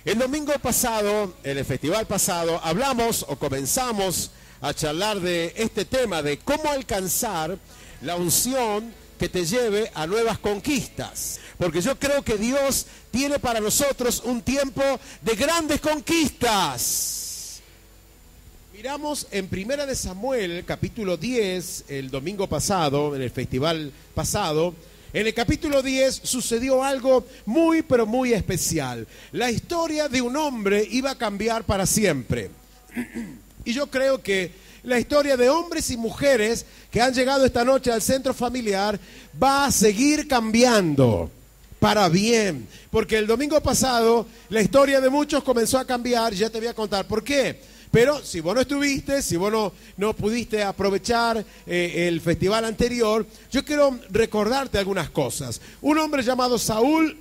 El domingo pasado, en el festival pasado, hablamos o comenzamos a charlar de este tema de cómo alcanzar la unción que te lleve a nuevas conquistas. Porque yo creo que Dios tiene para nosotros un tiempo de grandes conquistas. Miramos en Primera de Samuel, capítulo 10, el domingo pasado, en el festival pasado. En el capítulo 10 sucedió algo muy, pero muy especial. La historia de un hombre iba a cambiar para siempre. Y yo creo que la historia de hombres y mujeres que han llegado esta noche al centro familiar va a seguir cambiando para bien. Porque el domingo pasado la historia de muchos comenzó a cambiar, ya te voy a contar por qué. Pero si vos no estuviste, si vos no pudiste aprovechar el festival anterior, yo quiero recordarte algunas cosas. Un hombre llamado Saúl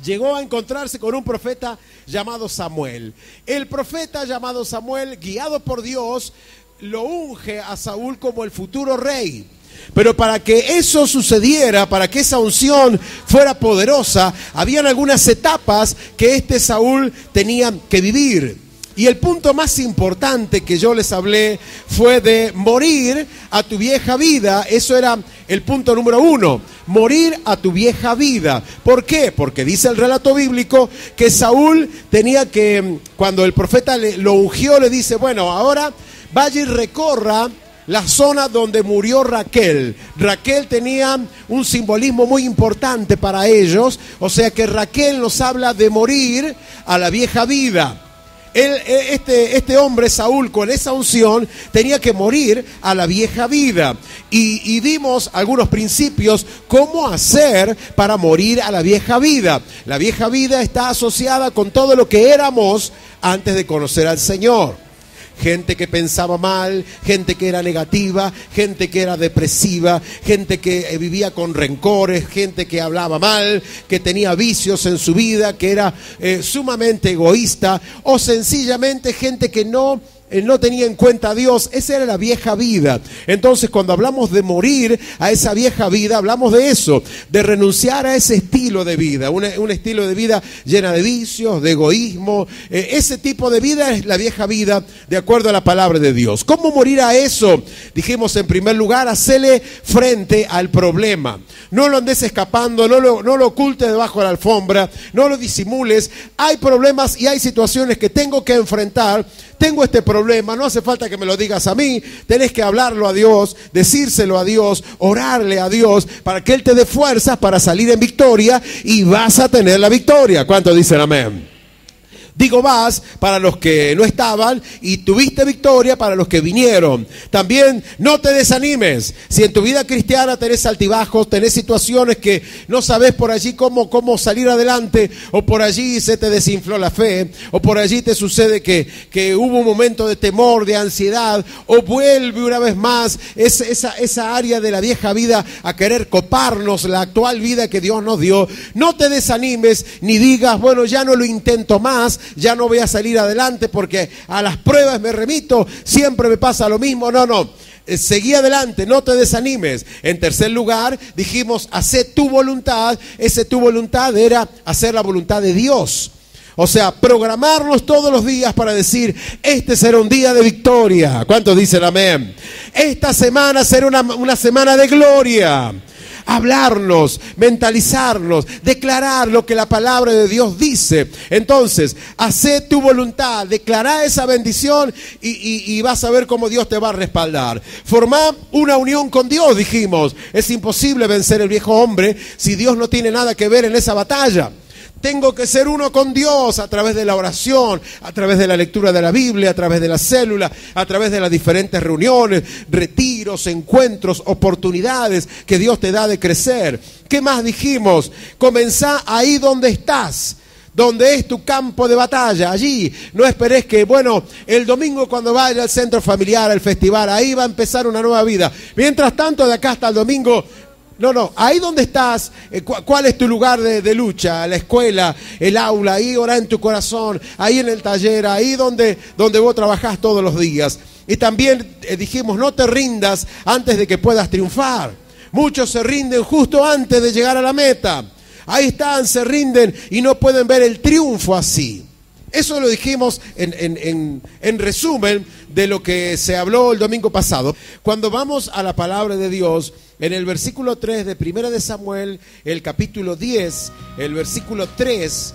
llegó a encontrarse con un profeta llamado Samuel. El profeta llamado Samuel, guiado por Dios, lo unge a Saúl como el futuro rey. Pero para que eso sucediera, para que esa unción fuera poderosa, habían algunas etapas que este Saúl tenía que vivir. Y el punto más importante que yo les hablé fue de morir a tu vieja vida. Eso era el punto número 1, morir a tu vieja vida. ¿Por qué? Porque dice el relato bíblico que Saúl tenía que, cuando el profeta lo ungió, le dice, bueno, ahora vaya y recorra la zona donde murió Raquel. Raquel tenía un simbolismo muy importante para ellos, o sea que Raquel nos habla de morir a la vieja vida. Este hombre, Saúl, con esa unción, tenía que morir a la vieja vida. Y dimos algunos principios, cómo hacer para morir a la vieja vida. La vieja vida está asociada con todo lo que éramos antes de conocer al Señor. Gente que pensaba mal, gente que era negativa, gente que era depresiva, gente que vivía con rencores, gente que hablaba mal, que tenía vicios en su vida, que era sumamente egoísta, o sencillamente gente que no tenía en cuenta a Dios. Esa era la vieja vida. Entonces, cuando hablamos de morir a esa vieja vida, hablamos de eso, de renunciar a ese estilo de vida, un estilo de vida llena de vicios, de egoísmo. Ese tipo de vida es la vieja vida, de acuerdo a la palabra de Dios. ¿Cómo morir a eso? Dijimos, en primer lugar, hacerle frente al problema. No lo andes escapando, no lo ocultes debajo de la alfombra, no lo disimules. Hay problemas y hay situaciones que tengo que enfrentar. Tengo este problema, no hace falta que me lo digas a mí, tenés que hablarlo a Dios, decírselo a Dios, orarle a Dios para que Él te dé fuerzas para salir en victoria, y vas a tener la victoria. ¿Cuántos dicen amén? Digo vas para los que no estaban, y tuviste victoria para los que vinieron. También no te desanimes. Si en tu vida cristiana tenés altibajos, tenés situaciones que no sabes por allí cómo salir adelante, o por allí se te desinfló la fe, o por allí te sucede que hubo un momento de temor, de ansiedad, o vuelve una vez más esa área de la vieja vida a querer coparnos la actual vida que Dios nos dio. No te desanimes ni digas, bueno, ya no lo intento más, ya no voy a salir adelante porque a las pruebas me remito, siempre me pasa lo mismo. No, seguí adelante, no te desanimes. En tercer lugar, dijimos, hacé tu voluntad. Tu voluntad era hacer la voluntad de Dios. O sea, programarnos todos los días para decir, este será un día de victoria. ¿Cuántos dicen amén? Esta semana será una semana de gloria. Hablarnos, mentalizarnos, declarar lo que la palabra de Dios dice. Entonces, hacé tu voluntad, declará esa bendición y vas a ver cómo Dios te va a respaldar. Formá una unión con Dios, dijimos. Es imposible vencer el viejo hombre si Dios no tiene nada que ver en esa batalla. Tengo que ser uno con Dios a través de la oración, a través de la lectura de la Biblia, a través de la célula, a través de las diferentes reuniones, retiros, encuentros, oportunidades que Dios te da de crecer. ¿Qué más dijimos? Comenzá ahí donde estás, donde es tu campo de batalla, allí. No esperes que, bueno, el domingo cuando vaya al centro familiar, al festival, ahí va a empezar una nueva vida. Mientras tanto, de acá hasta el domingo, no, ahí donde estás, ¿cuál es tu lugar de lucha? La escuela, el aula, ahí orá en tu corazón, ahí en el taller, ahí donde vos trabajás todos los días. Y también dijimos, no te rindas antes de que puedas triunfar. Muchos se rinden justo antes de llegar a la meta. Ahí están, se rinden y no pueden ver el triunfo así. Eso lo dijimos en resumen de lo que se habló el domingo pasado. Cuando vamos a la palabra de Dios, en el versículo 3 de 1 de Samuel, el capítulo 10, el versículo 3,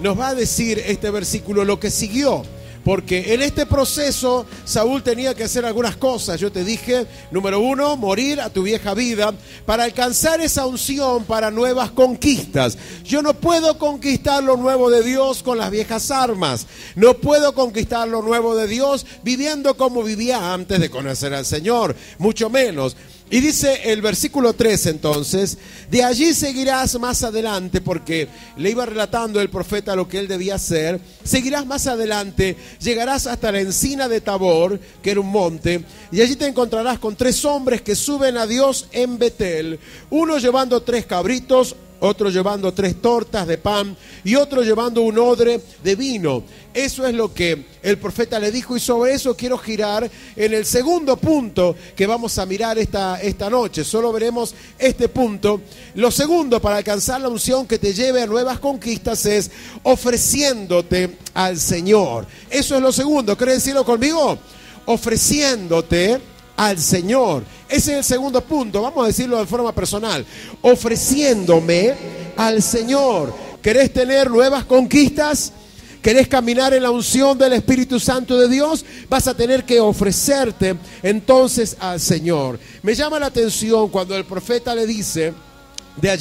nos va a decir este versículo lo que siguió. Porque en este proceso Saúl tenía que hacer algunas cosas. Yo te dije, número 1, morir a tu vieja vida para alcanzar esa unción para nuevas conquistas. Yo no puedo conquistar lo nuevo de Dios con las viejas armas. No puedo conquistar lo nuevo de Dios viviendo como vivía antes de conocer al Señor, mucho menos. Y dice el versículo 3 entonces, de allí seguirás más adelante, porque le iba relatando el profeta lo que él debía hacer. Seguirás más adelante, llegarás hasta la encina de Tabor, que era un monte, y allí te encontrarás con 3 hombres que suben a Dios en Betel, uno llevando 3 cabritos, otro llevando 3 tortas de pan y otro llevando un odre de vino. Eso es lo que el profeta le dijo, y sobre eso quiero girar en el segundo punto que vamos a mirar esta noche. Solo veremos este punto. Lo segundo para alcanzar la unción que te lleve a nuevas conquistas es ofreciéndote al Señor. Eso es lo segundo. ¿Querés decirlo conmigo? Ofreciéndote al Señor. Ese es el segundo punto. Vamos a decirlo de forma personal. Ofreciéndome al Señor. ¿Querés tener nuevas conquistas? ¿Querés caminar en la unción del Espíritu Santo de Dios? Vas a tener que ofrecerte entonces al Señor. Me llama la atención cuando el profeta le dice, de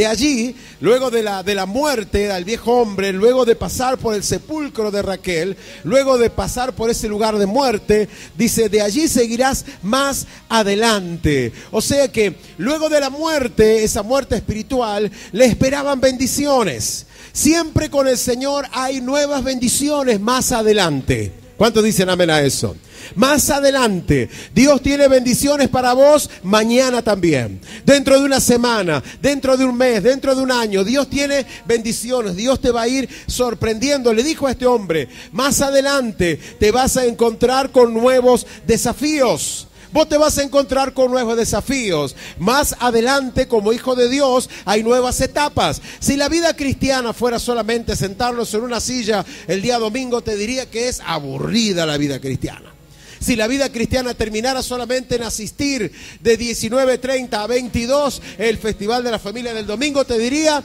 allí, luego de la muerte del viejo hombre, luego de pasar por el sepulcro de Raquel, luego de pasar por ese lugar de muerte, dice, de allí seguirás más adelante. O sea que luego de la muerte, esa muerte espiritual, le esperaban bendiciones. Siempre con el Señor hay nuevas bendiciones más adelante. ¿Cuántos dicen amén a eso? Más adelante, Dios tiene bendiciones para vos mañana también. Dentro de una semana, dentro de un mes, dentro de un año, Dios tiene bendiciones. Dios te va a ir sorprendiendo. Le dijo a este hombre, más adelante te vas a encontrar con nuevos desafíos. Vos te vas a encontrar con nuevos desafíos. Más adelante, como hijo de Dios, hay nuevas etapas. Si la vida cristiana fuera solamente sentarnos en una silla el día domingo, te diría que es aburrida la vida cristiana. Si la vida cristiana terminara solamente en asistir de 19:30 a 22, el Festival de la Familia del domingo, te diría,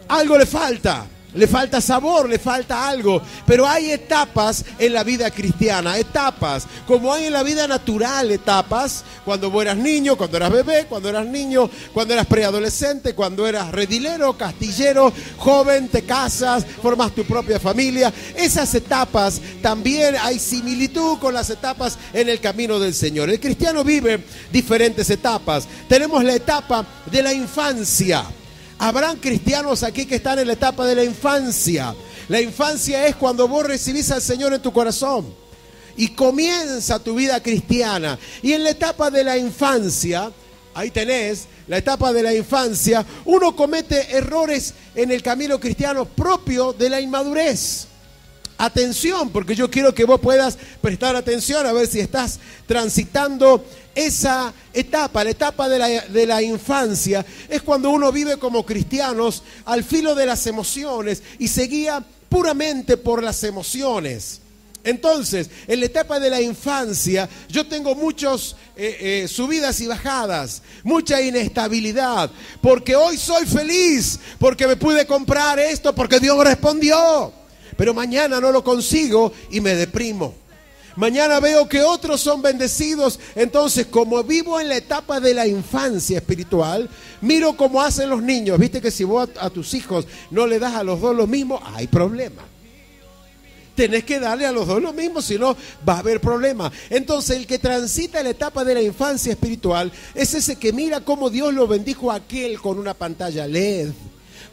algo le falta. Le falta sabor, le falta algo. Pero hay etapas en la vida cristiana, etapas, como hay en la vida natural, etapas. Cuando vos eras niño, cuando eras bebé, cuando eras niño, cuando eras preadolescente, cuando eras redilero, castillero, joven, te casas, formas tu propia familia. Esas etapas también hay similitud con las etapas en el camino del Señor. El cristiano vive diferentes etapas. Tenemos la etapa de la infancia. Habrán cristianos aquí que están en la etapa de la infancia. La infancia es cuando vos recibís al Señor en tu corazón y comienza tu vida cristiana. Y en la etapa de la infancia, ahí tenés la etapa de la infancia, uno comete errores en el camino cristiano propio de la inmadurez. Atención, porque yo quiero que vos puedas prestar atención a ver si estás transitando esa etapa. La etapa de la infancia es cuando uno vive como cristianos al filo de las emociones y se guía puramente por las emociones. Entonces, en la etapa de la infancia, yo tengo muchos subidas y bajadas, mucha inestabilidad, porque hoy soy feliz, porque me pude comprar esto, porque Dios respondió. Pero mañana no lo consigo y me deprimo. Mañana veo que otros son bendecidos. Entonces, como vivo en la etapa de la infancia espiritual, miro cómo hacen los niños. Viste que si vos a tus hijos no le das a los dos lo mismo, hay problema. Tenés que darle a los dos lo mismo, si no va a haber problema. Entonces, el que transita la etapa de la infancia espiritual es ese que mira cómo Dios lo bendijo a aquel con una pantalla LED,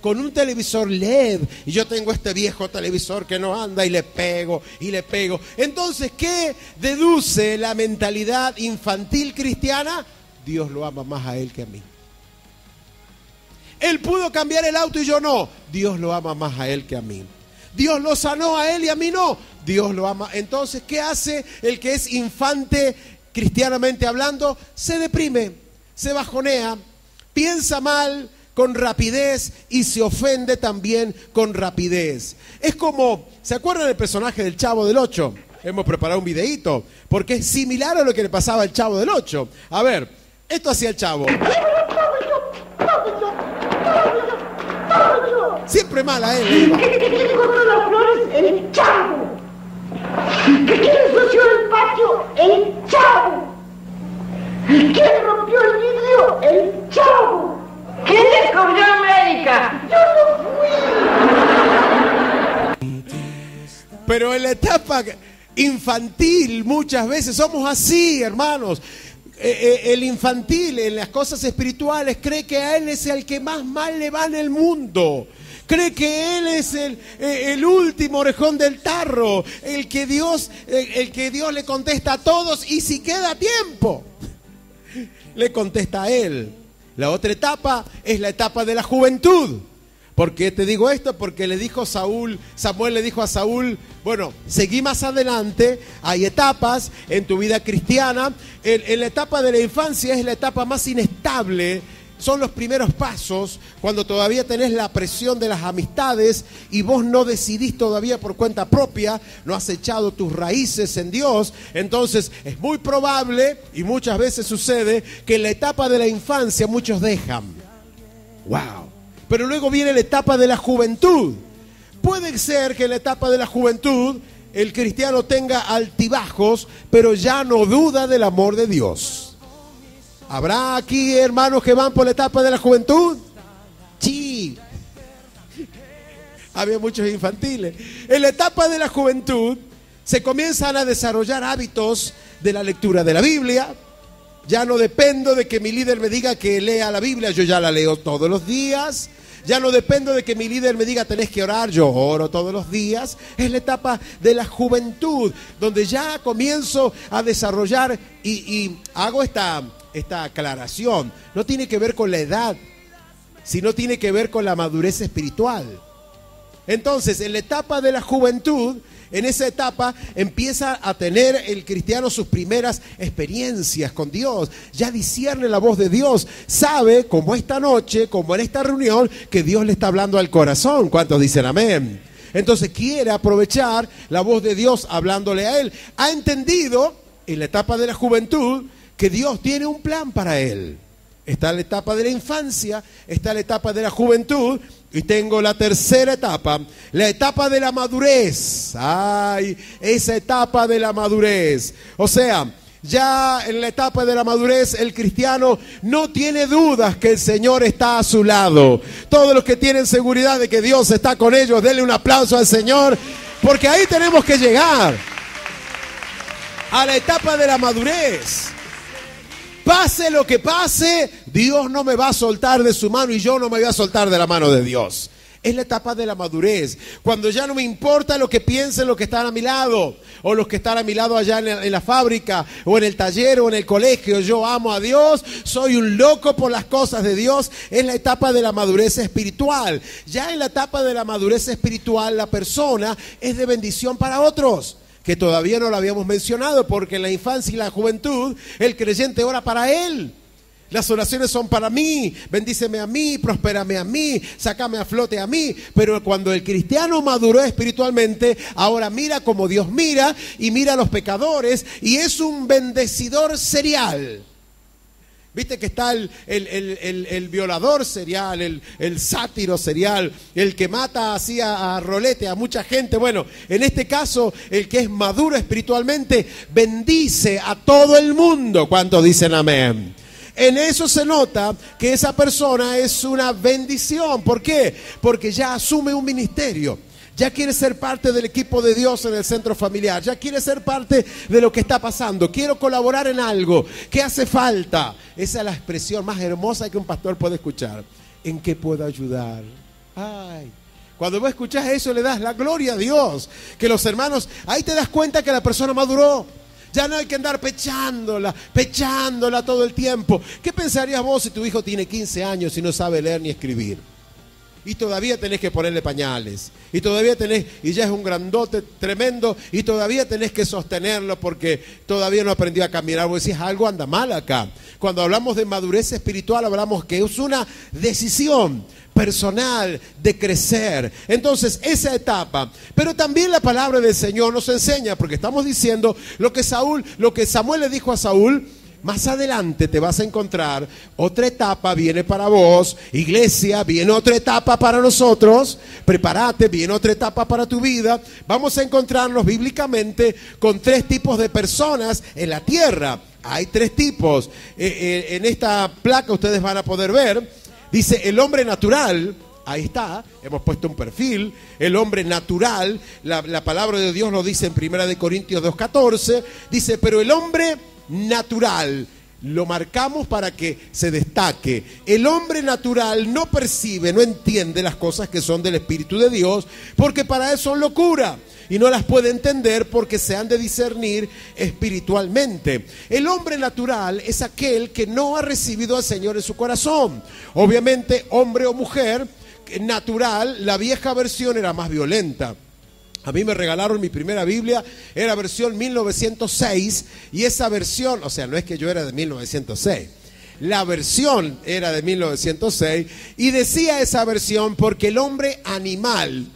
con un televisor LED, y yo tengo este viejo televisor que no anda y le pego y le pego. Entonces, ¿qué deduce la mentalidad infantil cristiana? Dios lo ama más a él que a mí. Él pudo cambiar el auto y yo no. Dios lo ama más a él que a mí. Dios lo sanó a él y a mí no. Dios lo ama. Entonces, ¿qué hace el que es infante cristianamente hablando? Se deprime, se bajonea, piensa mal, con rapidez y se ofende también con rapidez. Es como, ¿se acuerdan del personaje del Chavo del Ocho? Hemos preparado un videíto, porque es similar a lo que le pasaba al Chavo del Ocho. A ver, esto hacía el Chavo. Siempre mal a él. ¿Qué cortó las flores? El Chavo. ¿Quién ensució el patio? El Chavo. ¿Quién rompió el vidrio? El Chavo. ¿Quién descubrió América? Yo no fui. Pero en la etapa infantil muchas veces somos así, hermanos. El infantil en las cosas espirituales cree que a él es el que más mal le va en el mundo. Cree que él es el último orejón del tarro, el que Dios le contesta a todos, y si queda tiempo, le contesta a él. La otra etapa es la etapa de la juventud. ¿Por qué te digo esto? Porque Samuel le dijo a Saúl, bueno, seguí más adelante, hay etapas en tu vida cristiana. En la etapa de la infancia es la etapa más inestable. Son los primeros pasos, cuando todavía tenés la presión de las amistades y vos no decidís todavía por cuenta propia, no has echado tus raíces en Dios. Entonces es muy probable, y muchas veces sucede, que en la etapa de la infancia muchos dejan. ¡Wow! Pero luego viene la etapa de la juventud. Puede ser que en la etapa de la juventud el cristiano tenga altibajos, pero ya no duda del amor de Dios. ¿Habrá aquí hermanos que van por la etapa de la juventud? Sí. Había muchos infantiles. En la etapa de la juventud se comienzan a desarrollar hábitos de la lectura de la Biblia. Ya no dependo de que mi líder me diga que lea la Biblia, yo ya la leo todos los días. Ya no dependo de que mi líder me diga tenés que orar, yo oro todos los días. Es la etapa de la juventud, donde ya comienzo a desarrollar y hago esta aclaración. No tiene que ver con la edad, sino tiene que ver con la madurez espiritual. Entonces, en la etapa de la juventud, en esa etapa empieza a tener el cristiano sus primeras experiencias con Dios. Ya discierne la voz de Dios. Sabe, como esta noche, como en esta reunión, que Dios le está hablando al corazón. ¿Cuántos dicen amén? Entonces quiere aprovechar la voz de Dios hablándole a él. Ha entendido en la etapa de la juventud que Dios tiene un plan para él. Está la etapa de la infancia, está la etapa de la juventud, y tengo la tercera etapa, la etapa de la madurez. Ay, esa etapa de la madurez. O sea, ya en la etapa de la madurez el cristiano no tiene dudas que el Señor está a su lado. Todos los que tienen seguridad de que Dios está con ellos, denle un aplauso al Señor, porque ahí tenemos que llegar a la etapa de la madurez. Pase lo que pase, Dios no me va a soltar de su mano y yo no me voy a soltar de la mano de Dios. Es la etapa de la madurez, cuando ya no me importa lo que piensen los que están a mi lado, o los que están a mi lado allá en la fábrica, o en el taller, o en el colegio. Yo amo a Dios, soy un loco por las cosas de Dios. Es la etapa de la madurez espiritual. Ya en la etapa de la madurez espiritual, la persona es de bendición para otros, que todavía no lo habíamos mencionado, porque en la infancia y la juventud el creyente ora para él. Las oraciones son para mí, bendíceme a mí, prospérame a mí, sácame a flote a mí. Pero cuando el cristiano maduró espiritualmente, ahora mira como Dios mira, y mira a los pecadores, y es un bendecidor serial. Viste que está el violador serial, el sátiro serial, el que mata así a rolete a mucha gente. Bueno, en este caso, el que es maduro espiritualmente bendice a todo el mundo. ¿Cuántos dicen amén? En eso se nota que esa persona es una bendición. ¿Por qué? Porque ya asume un ministerio. Ya quiere ser parte del equipo de Dios en el centro familiar. Ya quiere ser parte de lo que está pasando. Quiero colaborar en algo. ¿Qué hace falta? Esa es la expresión más hermosa que un pastor puede escuchar. ¿En qué puedo ayudar? Ay, cuando vos escuchás eso le das la gloria a Dios. Que los hermanos, ahí te das cuenta que la persona maduró. Ya no hay que andar pechándola todo el tiempo. ¿Qué pensarías vos si tu hijo tiene 15 años y no sabe leer ni escribir? y todavía tenés que ponerle pañales, y todavía tenés, y ya es un grandote tremendo, y todavía tenés que sostenerlo porque todavía no aprendió a caminar. Vos decís, algo anda mal acá. Cuando hablamos de madurez espiritual, hablamos que es una decisión personal de crecer. Entonces, esa etapa. Pero también la palabra del Señor nos enseña, porque estamos diciendo lo que Samuel le dijo a Saúl. Más adelante te vas a encontrar otra etapa, viene para vos, iglesia, viene otra etapa para nosotros, prepárate, viene otra etapa para tu vida. Vamos a encontrarnos bíblicamente con 3 tipos de personas en la tierra. Hay 3 tipos. En esta placa ustedes van a poder ver, dice el hombre natural. Ahí está, hemos puesto un perfil, el hombre natural, la palabra de Dios lo dice en 1 Corintios 2:14, dice, pero el hombre natural, lo marcamos para que se destaque. El hombre natural no percibe, no entiende las cosas que son del Espíritu de Dios, porque para él son locura y no las puede entender porque se han de discernir espiritualmente. El hombre natural es aquel que no ha recibido al Señor en su corazón. Obviamente, hombre o mujer natural, la vieja versión era más violenta. A mí me regalaron mi primera Biblia, era versión 1906, y esa versión, o sea, no es que yo era de 1906, la versión era de 1906, y decía esa versión porque el hombre animal,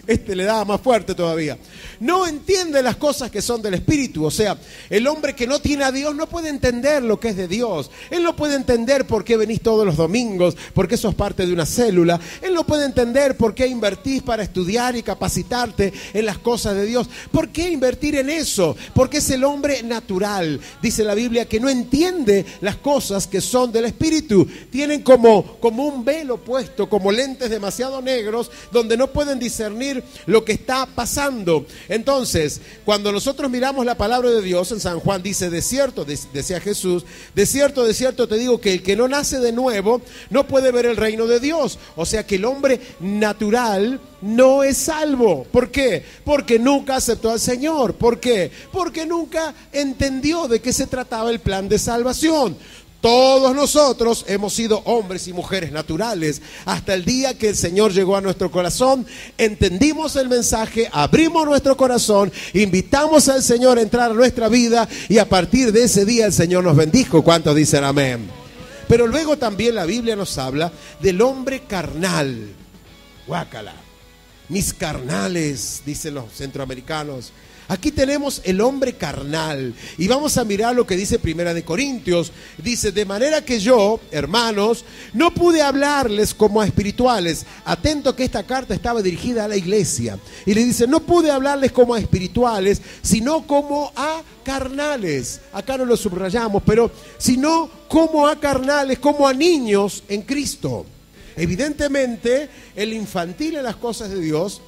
le daba más fuerte todavía, no entiende las cosas que son del Espíritu. O sea, el hombre que no tiene a Dios no puede entender lo que es de Dios. Él no puede entender por qué venís todos los domingos, por qué sos parte de una célula. Él no puede entender por qué invertís para estudiar y capacitarte en las cosas de Dios. ¿Por qué invertir en eso? Porque es el hombre natural. Dice la Biblia que no entiende las cosas que son del Espíritu. Tienen como un velo puesto, como lentes demasiado negros, donde no pueden discernir lo que está pasando. Entonces, cuando nosotros miramos la palabra de Dios, en San Juan dice, de cierto, decía Jesús, de cierto te digo que el que no nace de nuevo no puede ver el reino de Dios. O sea que el hombre natural no es salvo. ¿Por qué? Porque nunca aceptó al Señor. ¿Por qué? Porque nunca entendió de qué se trataba el plan de salvación. Todos nosotros hemos sido hombres y mujeres naturales hasta el día que el Señor llegó a nuestro corazón, entendimos el mensaje, abrimos nuestro corazón, invitamos al Señor a entrar a nuestra vida y a partir de ese día el Señor nos bendijo. ¿Cuántos dicen amén? Pero luego también la Biblia nos habla del hombre carnal. Guácala. Mis carnales, dicen los centroamericanos. Aquí tenemos el hombre carnal y vamos a mirar lo que dice 1 Corintios. Dice, de manera que yo, hermanos, no pude hablarles como a espirituales. Atento que esta carta estaba dirigida a la iglesia. Y le dice, no pude hablarles como a espirituales, sino como a carnales. Acá no lo subrayamos, pero sino como a carnales, como a niños en Cristo. Evidentemente, el infantil en las cosas de Dios,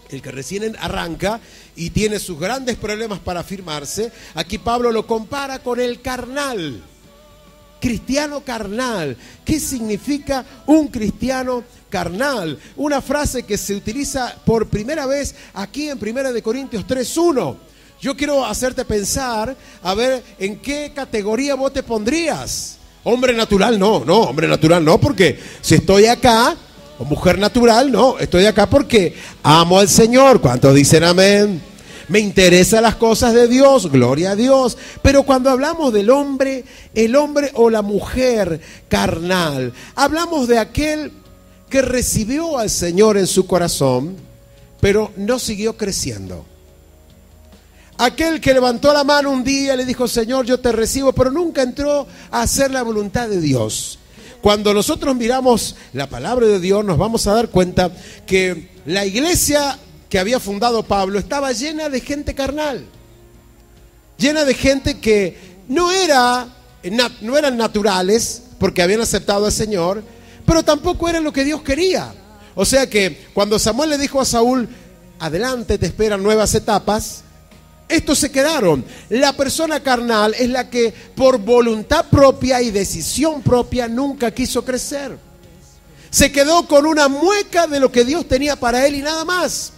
el que recién arranca y tiene sus grandes problemas para afirmarse, aquí Pablo lo compara con el carnal, cristiano carnal. ¿Qué significa un cristiano carnal? Una frase que se utiliza por primera vez aquí en 1 Corintios 3:1. Yo quiero hacerte pensar, a ver, ¿en qué categoría vos te pondrías? Hombre natural, no, hombre natural no, porque si estoy acá, o mujer natural, no, estoy acá porque amo al Señor. ¿Cuántos dicen amén? Me interesan las cosas de Dios, gloria a Dios. Pero cuando hablamos del hombre, el hombre o la mujer carnal, hablamos de aquel que recibió al Señor en su corazón, pero no siguió creciendo. Aquel que levantó la mano un día y le dijo, Señor, yo te recibo, pero nunca entró a hacer la voluntad de Dios. Cuando nosotros miramos la palabra de Dios, nos vamos a dar cuenta que la iglesia que había fundado Pablo estaba llena de gente carnal, llena de gente que no eran naturales porque habían aceptado al Señor, pero tampoco eran lo que Dios quería. O sea que cuando Samuel le dijo a Saúl, adelante, te esperan nuevas etapas, estos se quedaron. La persona carnal es la que por voluntad propia y decisión propia nunca quiso crecer. Se quedó con una mueca de lo que Dios tenía para él y nada más.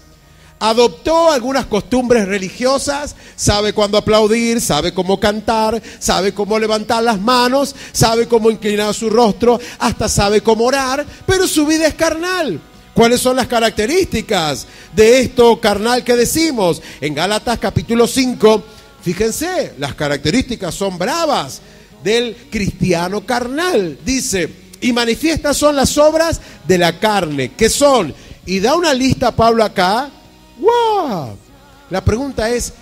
Adoptó algunas costumbres religiosas, sabe cuándo aplaudir, sabe cómo cantar, sabe cómo levantar las manos, sabe cómo inclinar su rostro, hasta sabe cómo orar, pero su vida es carnal. ¿Cuáles son las características de esto carnal que decimos? En Gálatas capítulo 5, fíjense, las características son bravas del cristiano carnal. Dice, y manifiestas son las obras de la carne, que son, y da una lista Pablo acá. ¡Wow! La pregunta ¿es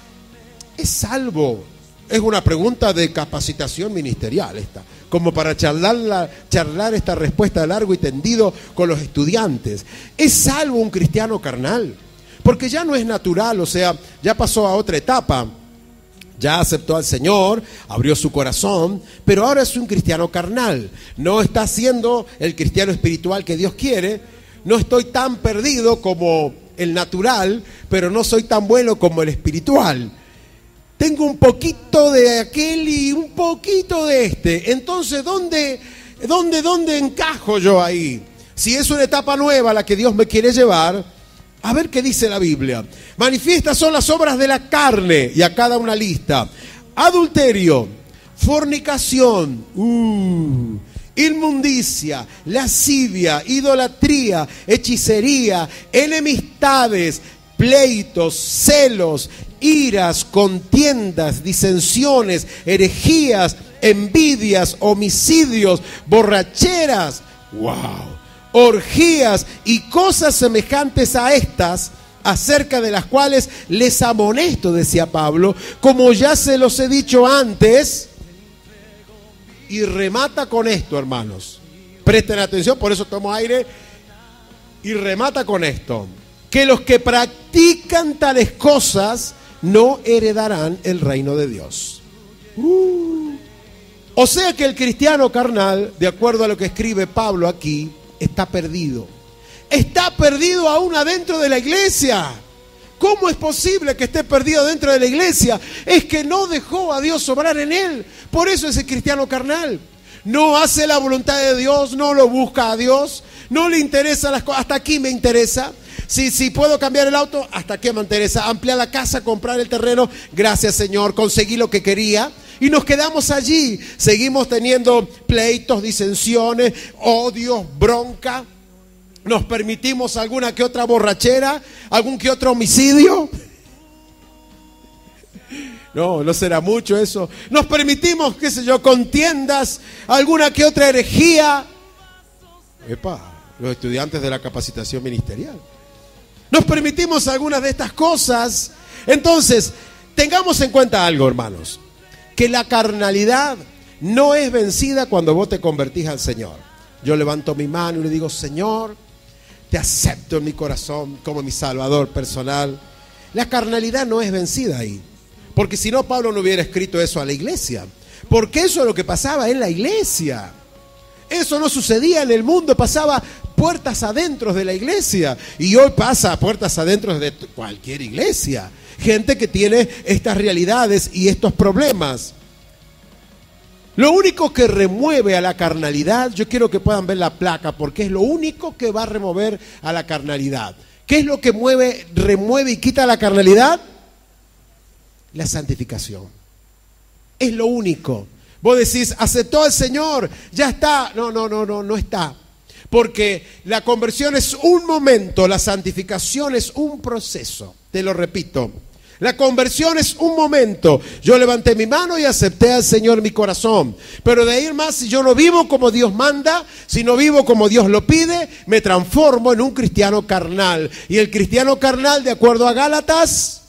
salvo? Es una pregunta de capacitación ministerial esta, como para charlar esta respuesta largo y tendido con los estudiantes. ¿Es salvo un cristiano carnal? Porque ya no es natural, o sea, ya pasó a otra etapa. Ya aceptó al Señor, abrió su corazón, pero ahora es un cristiano carnal. No está siendo el cristiano espiritual que Dios quiere. No estoy tan perdido como el natural, pero no soy tan bueno como el espiritual. Tengo un poquito de aquel y un poquito de este. Entonces, ¿dónde encajo yo ahí? Si es una etapa nueva la que Dios me quiere llevar, a ver qué dice la Biblia. Manifiestas son las obras de la carne, y acá da una lista. Adulterio, fornicación, inmundicia, lascivia, idolatría, hechicería, enemistades, pleitos, celos, iras, contiendas, disensiones, herejías, envidias, homicidios, borracheras, orgías y cosas semejantes a estas, acerca de las cuales les amonesto, decía Pablo, como ya se los he dicho antes. Y remata con esto, hermanos. Presten atención, por eso tomo aire. Y remata con esto: que los que practican tales cosas no heredarán el reino de Dios. O sea que el cristiano carnal, de acuerdo a lo que escribe Pablo aquí, está perdido. Está perdido aún adentro de la iglesia. ¿Cómo es posible que esté perdido dentro de la iglesia? Es que no dejó a Dios obrar en él. Por eso es el cristiano carnal. No hace la voluntad de Dios, no lo busca a Dios, no le interesan las cosas. Hasta aquí me interesa. Si puedo cambiar el auto, hasta aquí me interesa. Ampliar la casa, comprar el terreno, gracias Señor, conseguí lo que quería. Y nos quedamos allí. Seguimos teniendo pleitos, disensiones, odios, bronca. Nos permitimos alguna que otra borrachera, algún que otro homicidio. No será mucho eso. Nos permitimos, qué sé yo, contiendas, alguna que otra herejía. Los estudiantes de la capacitación ministerial. Nos permitimos algunas de estas cosas. Entonces, tengamos en cuenta algo, hermanos, que la carnalidad no es vencida cuando vos te convertís al Señor. Yo levanto mi mano y le digo, Señor, te acepto en mi corazón como mi Salvador personal. La carnalidad no es vencida ahí. Porque si no, Pablo no hubiera escrito eso a la iglesia. Porque eso es lo que pasaba en la iglesia. Eso no sucedía en el mundo, pasaba puertas adentro de la iglesia. Y hoy pasa a puertas adentro de cualquier iglesia. Gente que tiene estas realidades y estos problemas. Lo único que remueve a la carnalidad, yo quiero que puedan ver la placa, porque es lo único que va a remover a la carnalidad. ¿Qué es lo que remueve y quita la carnalidad? La santificación. Es lo único. Vos decís, aceptó al Señor, ya está. No está. Porque la conversión es un momento, la santificación es un proceso. Te lo repito. La conversión es un momento. Yo levanté mi mano y acepté al Señor en mi corazón. Pero de ahí en más, si yo no vivo como Dios manda, si no vivo como Dios lo pide, me transformo en un cristiano carnal. Y el cristiano carnal, de acuerdo a Gálatas,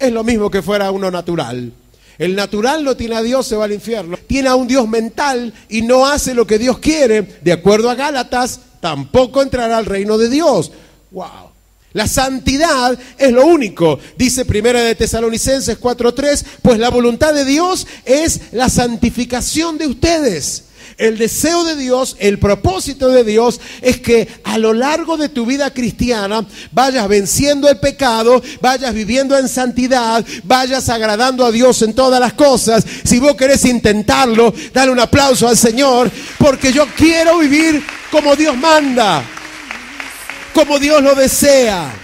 es lo mismo que fuera uno natural. El natural no tiene a Dios, se va al infierno. Tiene a un Dios mental y no hace lo que Dios quiere. De acuerdo a Gálatas, tampoco entrará al reino de Dios. ¡Wow! La santidad es lo único. Dice Primera de Tesalonicenses 4:3, pues la voluntad de Dios es la santificación de ustedes. El deseo de Dios, el propósito de Dios es que a lo largo de tu vida cristiana vayas venciendo el pecado, vayas viviendo en santidad, vayas agradando a Dios en todas las cosas. Si vos querés intentarlo, dale un aplauso al Señor, porque yo quiero vivir como Dios manda, como Dios lo desea.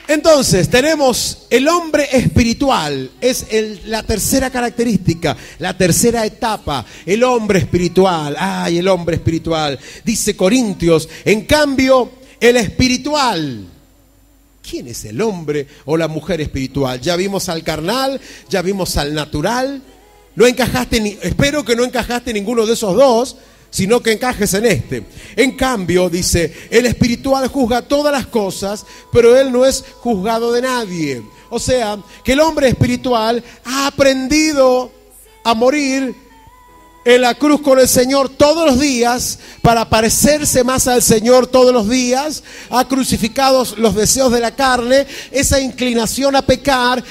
Entonces tenemos el hombre espiritual, es la tercera característica, la tercera etapa, el hombre espiritual. ¡Ay, el hombre espiritual! Dice Corintios, en cambio, el espiritual. ¿Quién es el hombre o la mujer espiritual? Ya vimos al carnal, ya vimos al natural. No encajaste, espero que no encajaste ninguno de esos dos, sino que encajes en este. En cambio, dice, el espiritual juzga todas las cosas, pero él no es juzgado de nadie. O sea, que el hombre espiritual ha aprendido a morir en la cruz con el Señor todos los días, para parecerse más al Señor todos los días. Ha crucificado los deseos de la carne, esa inclinación a pecar,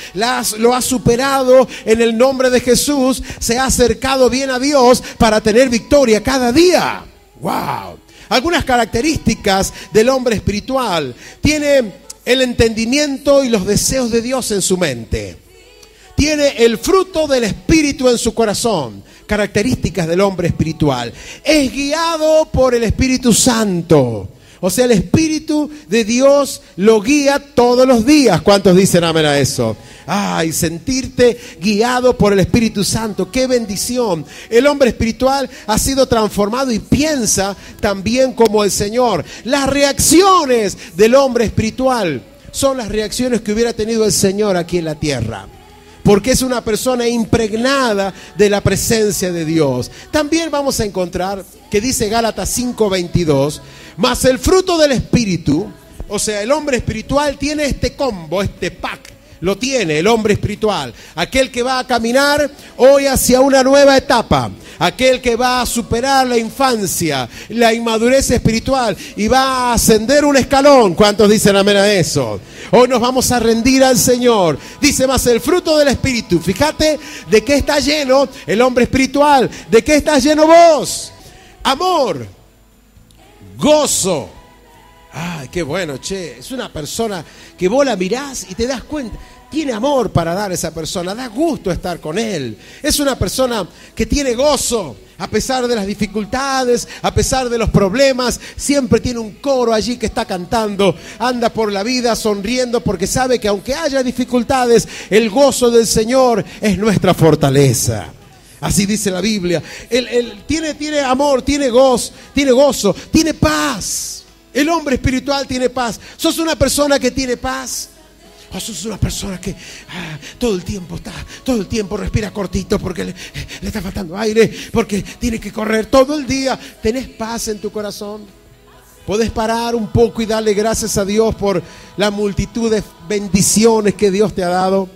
lo ha superado en el nombre de Jesús, se ha acercado bien a Dios para tener victoria cada día. ¡Wow! Algunas características del hombre espiritual: tiene el entendimiento y los deseos de Dios en su mente. Tiene el fruto del Espíritu en su corazón. Características del hombre espiritual: es guiado por el Espíritu Santo. O sea, el Espíritu de Dios lo guía todos los días. ¿Cuántos dicen amén a eso? Ay, sentirte guiado por el Espíritu Santo, qué bendición. El hombre espiritual ha sido transformado y piensa también como el Señor. Las reacciones del hombre espiritual son las reacciones que hubiera tenido el Señor aquí en la tierra, porque es una persona impregnada de la presencia de Dios. También vamos a encontrar que dice Gálatas 5:22, mas el fruto del Espíritu, o sea, el hombre espiritual tiene este combo, este pack. Lo tiene el hombre espiritual, aquel que va a caminar hoy hacia una nueva etapa, aquel que va a superar la infancia, la inmadurez espiritual y va a ascender un escalón. ¿Cuántos dicen amén a eso? Hoy nos vamos a rendir al Señor. Dice, más el fruto del Espíritu. Fíjate de qué está lleno el hombre espiritual, de qué estás lleno vos. Amor, gozo. Ay, qué bueno, che. Es una persona que vos la mirás y te das cuenta. Tiene amor para dar a esa persona. Da gusto estar con él. Es una persona que tiene gozo. A pesar de las dificultades, a pesar de los problemas, siempre tiene un coro allí que está cantando. Anda por la vida sonriendo porque sabe que aunque haya dificultades, el gozo del Señor es nuestra fortaleza. Así dice la Biblia. Él tiene amor, tiene gozo, tiene paz. El hombre espiritual tiene paz. ¿Sos una persona que tiene paz? ¿O sos una persona que todo el tiempo respira cortito porque le está faltando aire, porque tiene que correr todo el día? ¿Tenés paz en tu corazón? ¿Podés parar un poco y darle gracias a Dios por la multitud de bendiciones que Dios te ha dado?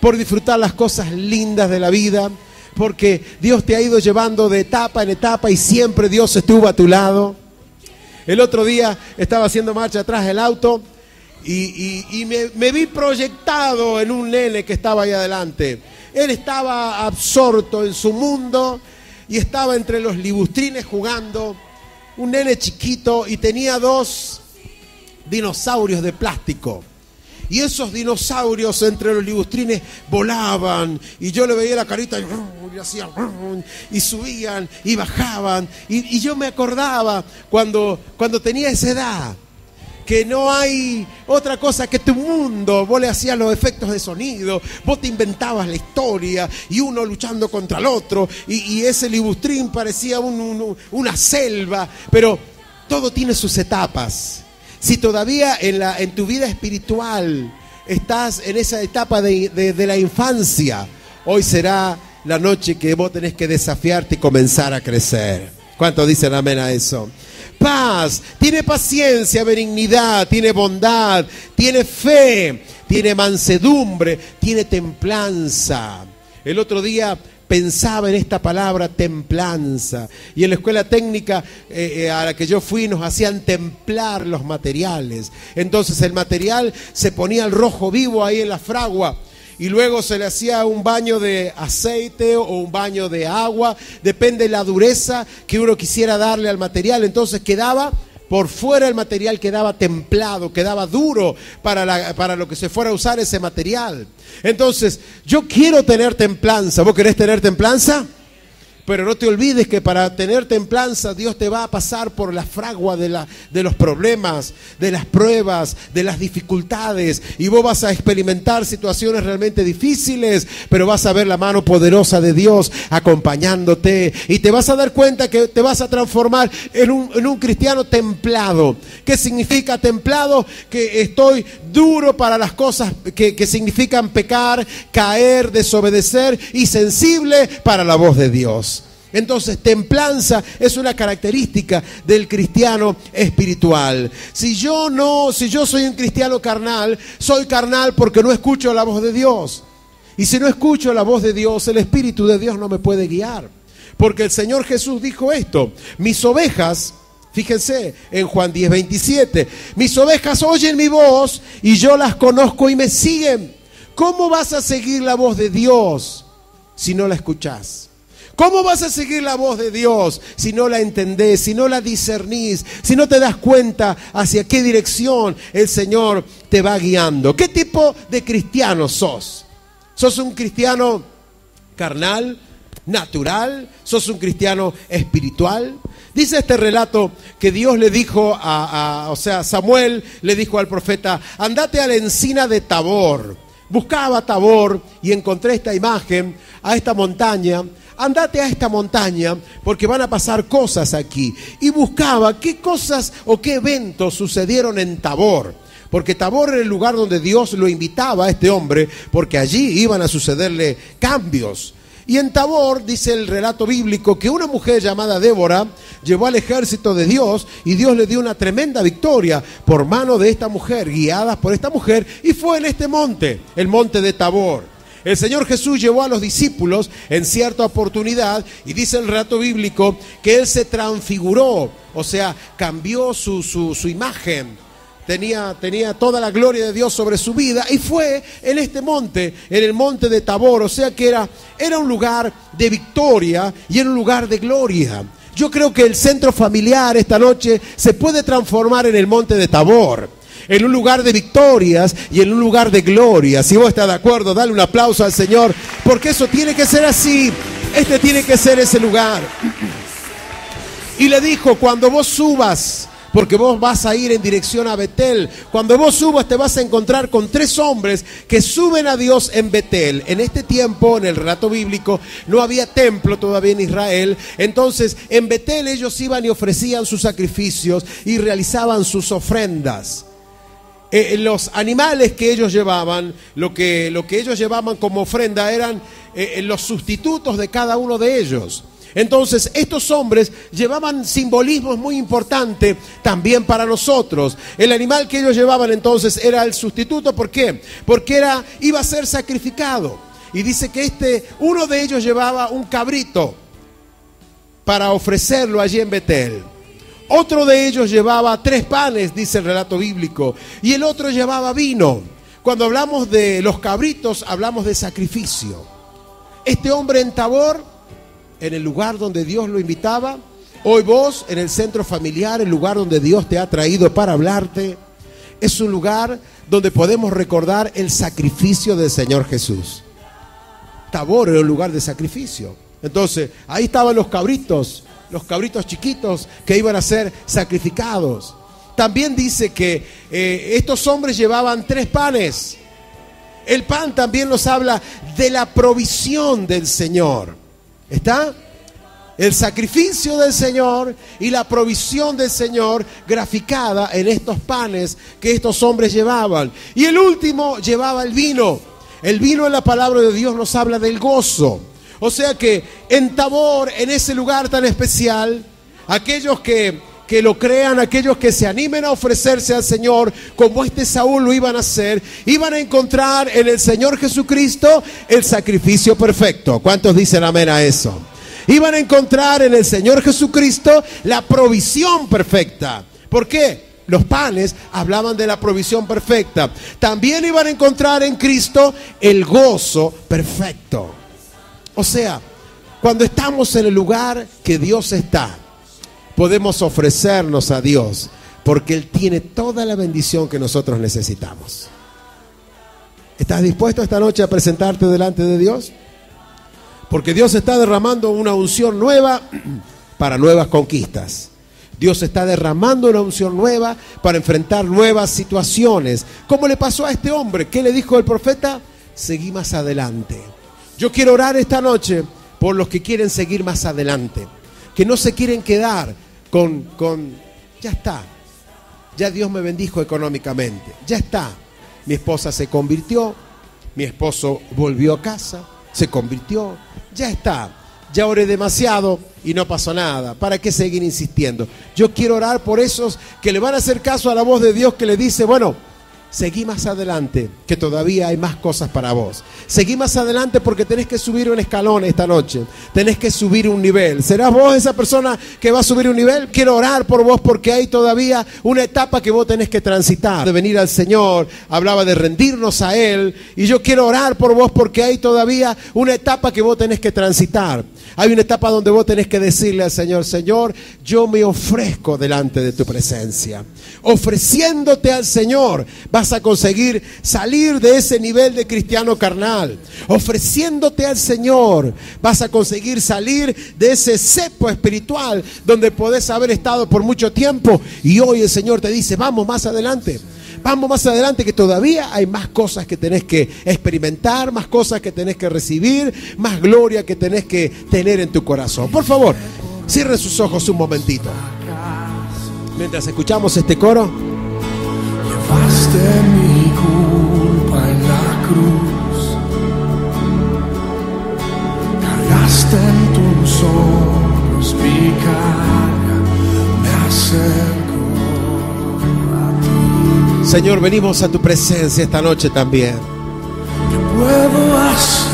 Por disfrutar las cosas lindas de la vida, porque Dios te ha ido llevando de etapa en etapa y siempre Dios estuvo a tu lado. El otro día estaba haciendo marcha atrás del auto y me vi proyectado en un nene que estaba ahí adelante. Él estaba absorto en su mundo y estaba entre los libustrines jugando. Un nene chiquito y tenía 2 dinosaurios de plástico. Y esos dinosaurios entre los libustrines volaban y yo le veía la carita y hacían y subían y bajaban y yo me acordaba cuando tenía esa edad, que no hay otra cosa que tu mundo. Vos le hacías los efectos de sonido, vos te inventabas la historia y uno luchando contra el otro y ese libustrín parecía una selva, pero todo tiene sus etapas. Si todavía en tu vida espiritual estás en esa etapa de la infancia, hoy será la noche que vos tenés que desafiarte y comenzar a crecer. ¿Cuántos dicen amén a eso? Paz, tiene paciencia, benignidad, tiene bondad, tiene fe, tiene mansedumbre, tiene templanza. El otro día pensaba en esta palabra templanza, y en la escuela técnica a la que yo fui nos hacían templar los materiales. Entonces el material se ponía al rojo vivo ahí en la fragua y luego se le hacía un baño de aceite o un baño de agua, depende de la dureza que uno quisiera darle al material. Entonces quedaba por fuera, el material quedaba templado, quedaba duro para lo que se fuera a usar ese material. Entonces, yo quiero tener templanza. ¿Vos querés tener templanza? Pero no te olvides que para tener templanza Dios te va a pasar por la fragua de los problemas, de las pruebas, de las dificultades. Y vos vas a experimentar situaciones realmente difíciles, pero vas a ver la mano poderosa de Dios acompañándote. Y te vas a dar cuenta que te vas a transformar en un cristiano templado. ¿Qué significa templado? Que estoy duro para las cosas que significan pecar, caer, desobedecer, y sensible para la voz de Dios. Entonces, templanza es una característica del cristiano espiritual. Si yo soy un cristiano carnal, soy carnal porque no escucho la voz de Dios. Y si no escucho la voz de Dios, el Espíritu de Dios no me puede guiar. Porque el Señor Jesús dijo esto: mis ovejas, fíjense en Juan 10:27, mis ovejas oyen mi voz y yo las conozco y me siguen. ¿Cómo vas a seguir la voz de Dios si no la escuchás? ¿Cómo vas a seguir la voz de Dios si no la entendés, si no la discernís, si no te das cuenta hacia qué dirección el Señor te va guiando? ¿Qué tipo de cristiano sos? ¿Sos un cristiano carnal, natural? ¿Sos un cristiano espiritual? Dice este relato que Dios le dijo Samuel le dijo al profeta: andate a la encina de Tabor. Buscaba Tabor y encontré esta imagen, a esta montaña. Andate a esta montaña porque van a pasar cosas aquí. Y buscaba qué cosas o qué eventos sucedieron en Tabor. Porque Tabor era el lugar donde Dios lo invitaba a este hombre, porque allí iban a sucederle cambios. Y en Tabor, dice el relato bíblico, que una mujer llamada Débora llevó al ejército de Dios y Dios le dio una tremenda victoria por mano de esta mujer, guiadas por esta mujer, y fue en este monte, el monte de Tabor. El Señor Jesús llevó a los discípulos en cierta oportunidad y dice el relato bíblico que Él se transfiguró, o sea, cambió su imagen. Tenía toda la gloria de Dios sobre su vida y fue en este monte, en el monte de Tabor, o sea que era un lugar de victoria y era un lugar de gloria. Yo creo que el centro familiar esta noche se puede transformar en el monte de Tabor, en un lugar de victorias y en un lugar de gloria. Si vos estás de acuerdo, dale un aplauso al Señor, porque eso tiene que ser así. Este tiene que ser ese lugar. Y le dijo: cuando vos subas, porque vos vas a ir en dirección a Betel, cuando vos subas te vas a encontrar con 3 hombres que suben a Dios en Betel. En este tiempo, en el relato bíblico, no había templo todavía en Israel. Entonces en Betel ellos iban y ofrecían sus sacrificios y realizaban sus ofrendas. Los animales que ellos llevaban, lo que ellos llevaban como ofrenda eran los sustitutos de cada uno de ellos. Entonces estos hombres llevaban simbolismos muy importantes también para nosotros. El animal que ellos llevaban entonces era el sustituto. ¿Por qué? Porque iba a ser sacrificado. Y dice que uno de ellos llevaba un cabrito para ofrecerlo allí en Betel. Otro de ellos llevaba 3 panes, dice el relato bíblico, y el otro llevaba vino. Cuando hablamos de los cabritos, hablamos de sacrificio. Este hombre en Tabor, en el lugar donde Dios lo invitaba, hoy vos en el centro familiar, el lugar donde Dios te ha traído para hablarte, es un lugar donde podemos recordar el sacrificio del Señor Jesús. Tabor era un lugar de sacrificio. Entonces, ahí estaban los cabritos chiquitos que iban a ser sacrificados. También dice que estos hombres llevaban 3 panes. El pan también nos habla de la provisión del Señor. ¿Está? El sacrificio del Señor y la provisión del Señor graficada en estos panes que estos hombres llevaban. Y el último llevaba el vino. El vino en la palabra de Dios nos habla del gozo. O sea que en Tabor, en ese lugar tan especial, aquellos que lo crean, aquellos que se animen a ofrecerse al Señor, como Saúl lo iban a hacer, iban a encontrar en el Señor Jesucristo el sacrificio perfecto. ¿Cuántos dicen amén a eso? Iban a encontrar en el Señor Jesucristo la provisión perfecta. ¿Por qué? Los panes hablaban de la provisión perfecta. También iban a encontrar en Cristo el gozo perfecto. O sea, cuando estamos en el lugar que Dios está, podemos ofrecernos a Dios, porque Él tiene toda la bendición que nosotros necesitamos. ¿Estás dispuesto esta noche a presentarte delante de Dios? Porque Dios está derramando una unción nueva para nuevas conquistas. Dios está derramando una unción nueva para enfrentar nuevas situaciones. ¿Cómo le pasó a este hombre? ¿Qué le dijo el profeta? Seguí más adelante. Yo quiero orar esta noche por los que quieren seguir más adelante, que no se quieren quedar con ya está, ya Dios me bendijo económicamente, ya está, mi esposa se convirtió, mi esposo volvió a casa, se convirtió, ya está, ya oré demasiado y no pasó nada, ¿para qué seguir insistiendo? Yo quiero orar por esos que le van a hacer caso a la voz de Dios que le dice, bueno, seguí más adelante, que todavía hay más cosas para vos. Seguí más adelante porque tenés que subir un escalón esta noche. Tenés que subir un nivel. ¿Serás vos esa persona que va a subir un nivel? Quiero orar por vos porque hay todavía una etapa que vos tenés que transitar. De venir al Señor, hablaba de rendirnos a Él. Y yo quiero orar por vos porque hay todavía una etapa que vos tenés que transitar. Hay una etapa donde vos tenés que decirle al Señor, Señor, yo me ofrezco delante de tu presencia. Ofreciéndote al Señor, vas a conseguir salir de ese nivel de cristiano carnal. Ofreciéndote al Señor, vas a conseguir salir de ese cepo espiritual donde podés haber estado por mucho tiempo. Y hoy el Señor te dice, vamos más adelante. Vamos más adelante, que todavía hay más cosas que tenés que experimentar, más cosas que tenés que recibir, más gloria que tenés que tener en tu corazón. Por favor, cierren sus ojos un momentito. Mientras escuchamos este coro. Llevaste mi culpa en la cruz, cargaste en tus hombros mi carga, me acerco. Señor, venimos a tu presencia esta noche también. ¿Qué puedo hacer?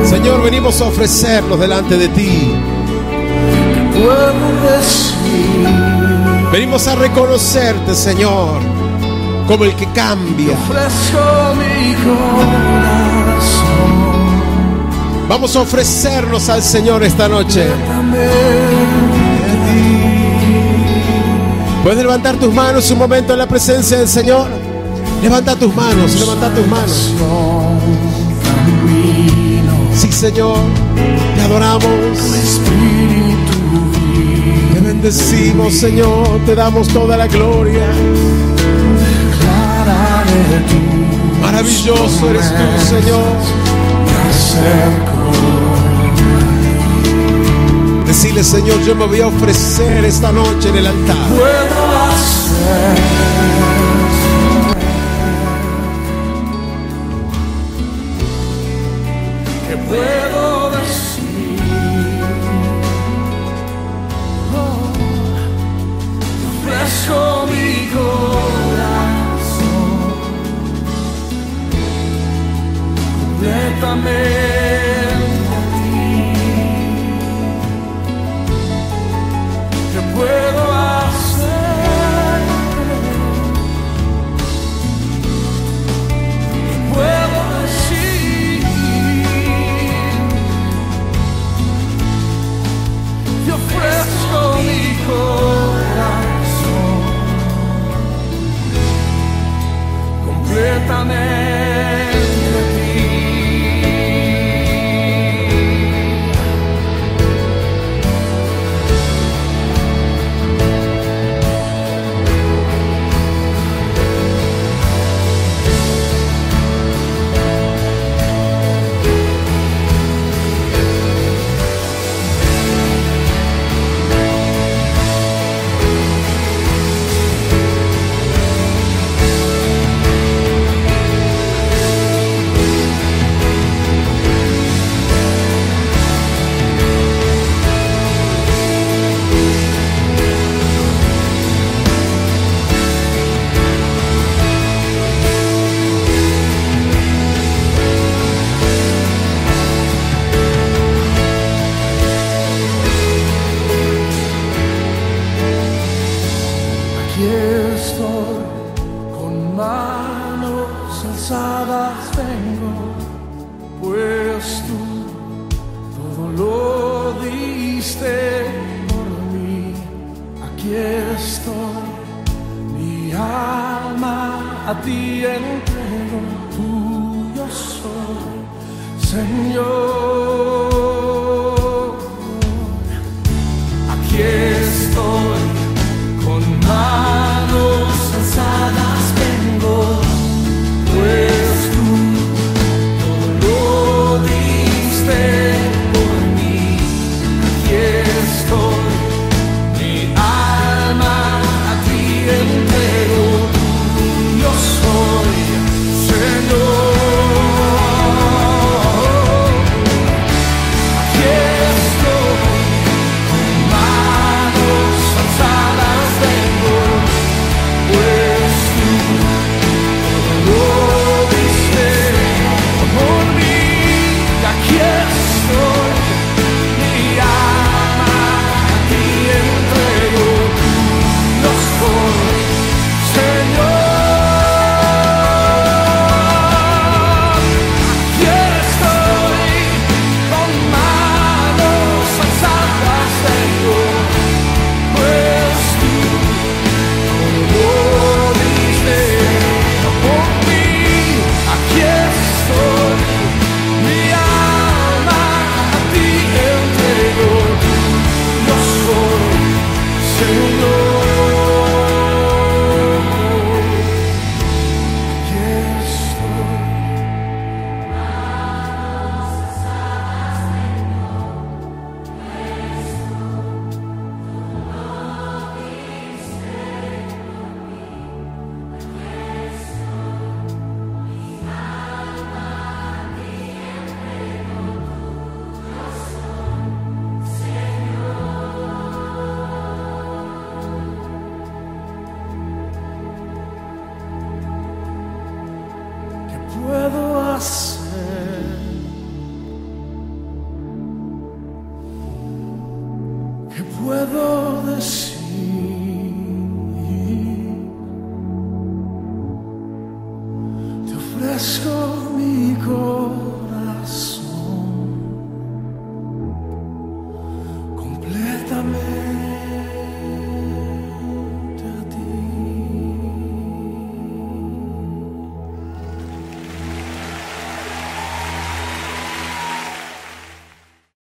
Señor, venimos a ofrecernos delante de ti. ¿Qué puedo decir? Venimos a reconocerte, Señor, como el que cambia. Ofrezco mi corazón. Vamos a ofrecernos al Señor esta noche. ¿Puedes levantar tus manos un momento en la presencia del Señor? Levanta tus manos, levanta tus manos. Sí, Señor, te adoramos. Te bendecimos, Señor, te damos toda la gloria. Maravilloso eres tú, Señor. Decirle, Señor, yo me voy a ofrecer esta noche en el altar. Puedo hacer. ¿Qué puedo decir? Ofrezco mi corazón completamente. Puedo hacer, puedo decir, yo ofrezco mi corazón completamente a ti. Señor, aquí estoy, con manos alzadas vengo, pues tú todo lo diste por mí. Aquí estoy, mi alma a ti entrego, yo soy, Señor. Puedo hacer, ¿qué puedo decir?